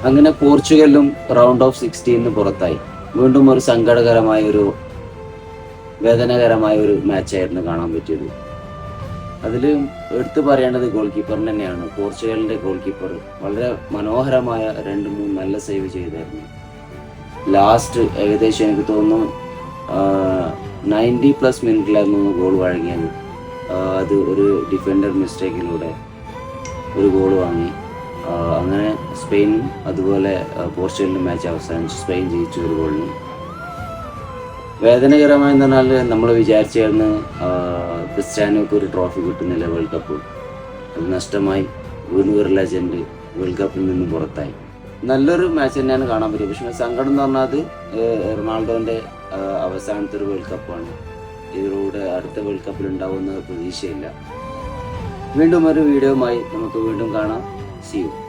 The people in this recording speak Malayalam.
അങ്ങനെ പോർച്ചുഗലും റൗണ്ട് ഓഫ് 16 പുറത്തായി. വീണ്ടും ഒരു സങ്കടകരമായ വേദനകരമായ ഒരു മാച്ചായിരുന്നു കാണാൻ പറ്റിയത്. അതിൽ എടുത്തു പറയേണ്ടത് ഗോൾ കീപ്പറിന് തന്നെയാണ്. പോർച്ചുഗലിന്റെ ഗോൾ കീപ്പർ വളരെ മനോഹരമായ 2-3 നല്ല സേവ് ചെയ്തായിരുന്നു. ലാസ്റ്റ് ഏകദേശം എനിക്ക് തോന്നുന്നു 90+ മിനിറ്റിലായിരുന്നു ഗോൾ വഴങ്ങിയത്. അത് ഒരു ഡിഫൻഡർ മിസ്റ്റേക്കിലൂടെ ഒരു ഗോൾ വാങ്ങി. അങ്ങനെ സ്പെയിനും അതുപോലെ പോർച്ചുഗലിൻ്റെ മാച്ച് അവസാനിച്ചു. സ്പെയിൻ ജയിച്ചു ഒരു ഗോളിന്. വേദനകരമായെന്ന് പറഞ്ഞാൽ നമ്മൾ വിചാരിച്ചായിരുന്നു ക്രിസ്ത്യാനോക്ക് ഒരു ട്രോഫി കിട്ടുന്നില്ല, വേൾഡ് കപ്പ്. അത് നഷ്ടമായി. വീണ്ടും ഒരു ലെജൻഡ് വേൾഡ് കപ്പിൽ നിന്ന് പുറത്തായി. നല്ലൊരു മാച്ച് തന്നെയാണ് കാണാൻ പറ്റിയത്. പക്ഷേ സങ്കടം എന്ന് പറഞ്ഞാൽ അത് റൊണാൾഡോൻ്റെ അവസാനത്തെ ഒരു വേൾഡ് കപ്പാണ്. ഇതിലൂടെ അടുത്ത വേൾഡ് കപ്പിൽ ഉണ്ടാവുമെന്ന പ്രതീക്ഷയില്ല. വീണ്ടും ഒരു വീഡിയോയുമായി നമുക്ക് വീണ്ടും കാണാം. See you.